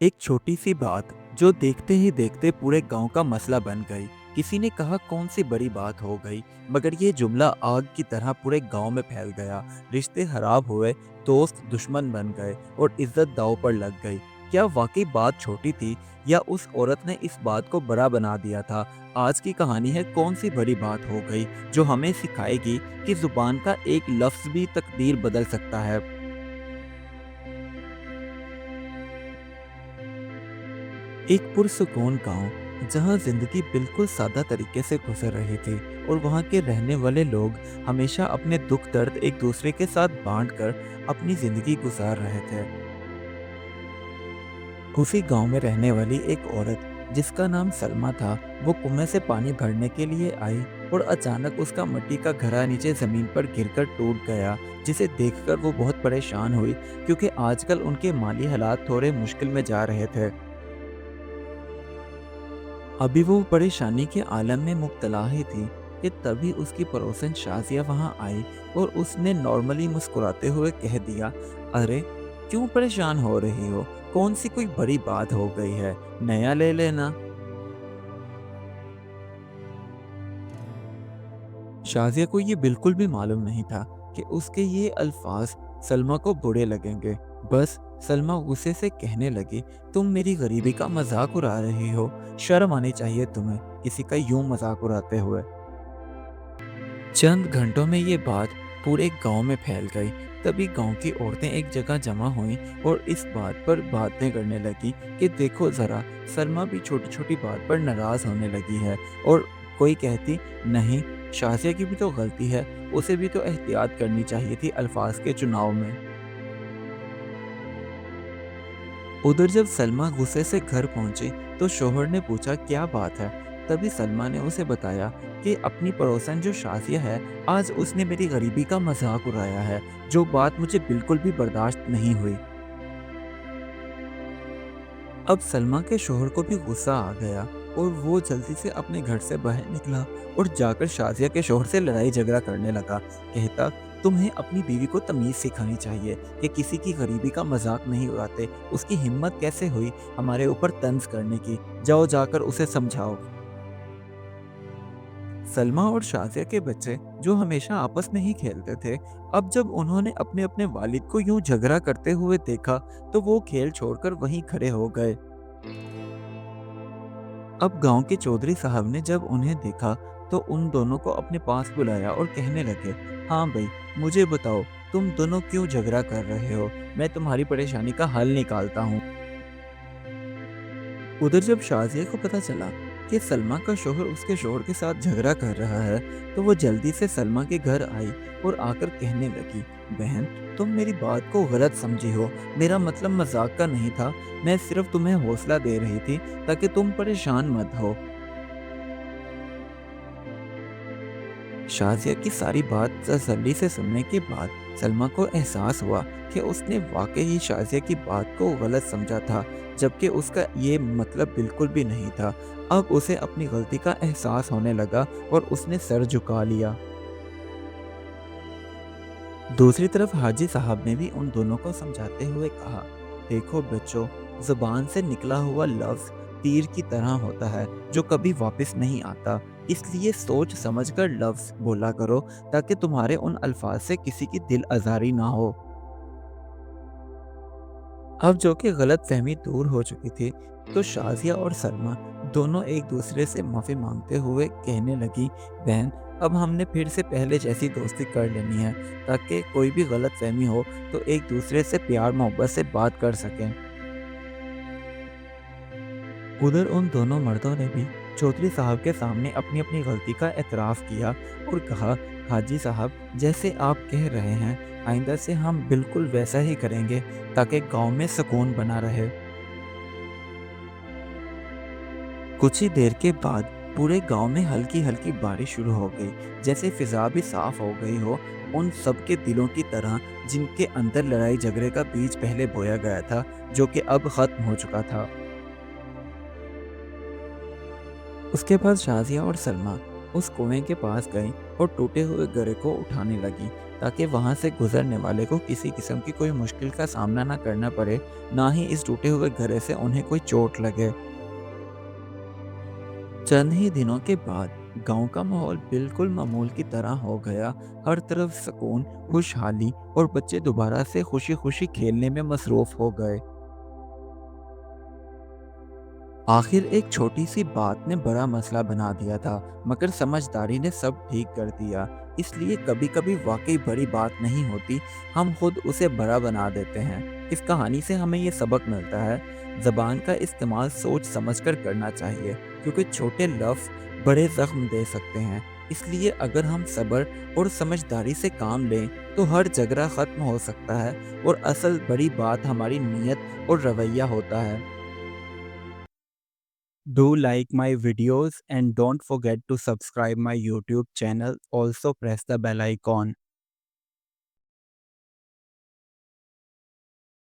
एक छोटी सी बात जो देखते ही देखते पूरे गांव का मसला बन गई। किसी ने कहा कौन सी बड़ी बात हो गई, मगर ये जुमला आग की तरह पूरे गांव में फैल गया। रिश्ते खराब हुए, दोस्त दुश्मन बन गए और इज्जत दांव पर लग गई। क्या वाकई बात छोटी थी या उस औरत ने इस बात को बड़ा बना दिया था? आज की कहानी है कौन सी बड़ी बात हो गई, जो हमें सिखाएगी कि जुबान का एक लफ्ज भी तकदीर बदल सकता है। एक पुरसुकून गांव जहां जिंदगी बिल्कुल सादा तरीके से गुजर रही थी और वहां के रहने वाले लोग हमेशा अपने दुख दर्द एक दूसरे के साथ बांट कर अपनी जिंदगी गुजार रहे थे। उसी गांव में रहने वाली एक औरत जिसका नाम सलमा था, वो कुएं से पानी भरने के लिए आई और अचानक उसका मिट्टी का घड़ा नीचे जमीन पर गिरकर टूट गया, जिसे देखकर वो बहुत परेशान हुई क्योंकि आजकल उनके माली हालात थोड़े मुश्किल में जा रहे थे। अभी वो परेशानी के आलम में मुब्तला ही थी कि तभी उसकी पड़ोसन शाजिया वहां आई और उसने नॉर्मली मुस्कुराते हुए कह दिया, अरे क्यों परेशान हो रही हो? कौन सी कोई बड़ी बात हो गई है? नया ले लेना। शाजिया को ये बिल्कुल भी मालूम नहीं था कि उसके ये अल्फाज सलमा को बुरे लगेंगे। बस सलमा गुस्से से कहने लगी, तुम मेरी गरीबी का मजाक उड़ा रही हो। शर्म आनी चाहिए तुम्हें किसी का यूं मजाक उड़ाते हुए। चंद घंटों में ये बात पूरे गांव में फैल गई। तभी गांव की औरतें एक जगह जमा हुईं और इस बात पर बातें करने लगी कि देखो जरा, सलमा भी छोटी छोटी बात पर नाराज होने लगी है। और कोई कहती, नहीं, शाजिया की भी तो गलती है, उसे भी तो एहतियात करनी चाहिए थी अल्फाज के चुनाव में। उधर जब सलमा गुस्से से घर पहुंची तो शोहर ने पूछा क्या बात है। तभी सलमा ने उसे बताया कि अपनी पड़ोसन जो शाजिया है, आज उसने मेरी गरीबी का मजाक उड़ाया है, जो बात मुझे बिल्कुल भी बर्दाश्त नहीं हुई। अब सलमा के शोहर को भी गुस्सा आ गया और वो जल्दी से अपने घर से बाहर निकला और जाकर शाजिया के शोहर से लड़ाई झगड़ा करने लगा। कहता, तुम्हें अपनी बीवी को तमीज सिखानी चाहिए कि किसी की गरीबी का मजाक नहीं उड़ाते। उसकी हिम्मत कैसे हुई हमारे ऊपर तंज करने की? जाओ जाकर उसे समझाओ। सलमा और शाजिया के बच्चे जो हमेशा आपस में ही खेलते थे, अब जब उन्होंने अपने अपने वालिद को यूं झगड़ा करते हुए देखा तो वो खेल छोड़कर वहीं खड़े हो गए। अब गांव के चौधरी साहब ने जब उन्हें देखा तो उन दोनों को अपने पास बुलाया और कहने लगे, हाँ भाई, मुझे बताओ, तुम दोनों क्यों झगड़ा कर रहे हो? मैं तुम्हारी परेशानी का हल निकालता हूँ। उधर जब शाजिया को पता चला कि सलमा का शोहर उसके शोहर के साथ झगड़ा कर रहा है, तो वो जल्दी से सलमा के घर आई और आकर कहने लगी, बहन, तुम मेरी बात को गलत समझी हो। मेरा मतलब मजाक का नहीं था। मैं सिर्फ तुम्हें हौसला दे रही थी ताकि तुम परेशान मत हो। शाजिया की सारी बात तसल्ली से सुनने के बाद सलमा को एहसास हुआ कि उसने वाकई ही शाजिया की बात को गलत समझा था, जबकि उसका ये मतलब बिल्कुल भी नहीं था। अब उसे अपनी गलती का एहसास होने लगा और उसने सर झुका लिया। दूसरी तरफ हाजी साहब ने भी उन दोनों को समझाते हुए कहा, देखो बच्चों, जुबान से निकला हुआ लफ्ज तीर की तरह होता है जो कभी वापस नहीं आता। इसलिए सोच समझकर लफ्ज बोला करो ताकि तुम्हारे उन अल्फाज से किसी की दिल आजारी ना हो। अब जो कि गलत फहमी दूर हो चुकी थी, तो शाजिया और सलमा दोनों एक दूसरे से माफ़ी मांगते हुए कहने लगी, बहन, अब हमने फिर से पहले जैसी दोस्ती कर लेनी है ताकि कोई भी गलत फहमी हो तो एक दूसरे से प्यार मोहब्बत से बात कर सकें। उधर उन दोनों मर्दों ने भी चौधरी साहब के सामने अपनी अपनी गलती का एतराफ़ किया और कहा, हाजी साहब, जैसे आप कह रहे हैं, आइंदा से हम बिल्कुल वैसा ही करेंगे ताकि गांव में सुकून बना रहे। कुछ ही देर के बाद पूरे गांव में हल्की हल्की बारिश शुरू हो गई, जैसे फिजा भी साफ हो गई हो, उन सबके दिलों की तरह जिनके अंदर लड़ाई झगड़े का बीज पहले बोया गया था, जो कि अब खत्म हो चुका था। उसके बाद शाजिया और सलमा उस कुएं के पास गई और टूटे हुए घड़े को उठाने लगी ताकि वहां से गुजरने वाले को किसी किस्म की कोई मुश्किल का सामना ना करना पड़े, ना ही इस टूटे हुए घड़े से उन्हें कोई चोट लगे। चंद ही दिनों के बाद गांव का माहौल बिल्कुल मामूल की तरह हो गया। हर तरफ सुकून, खुशहाली और बच्चे दोबारा से खुशी खुशी खेलने में मसरूफ हो गए। आखिर एक छोटी सी बात ने बड़ा मसला बना दिया था, मगर समझदारी ने सब ठीक कर दिया। इसलिए कभी कभी वाकई बड़ी बात नहीं होती, हम खुद उसे बड़ा बना देते हैं। इस कहानी से हमें ये सबक मिलता है, जबान का इस्तेमाल सोच समझकर करना चाहिए, क्योंकि छोटे लफ्ज बड़े जख्म दे सकते हैं। इसलिए अगर हम सब्र और समझदारी से काम लें तो हर झगड़ा खत्म हो सकता है, और असल बड़ी बात हमारी नीयत और रवैया होता है। Do like my videos and don't forget to subscribe my YouTube channel. Also press the bell icon.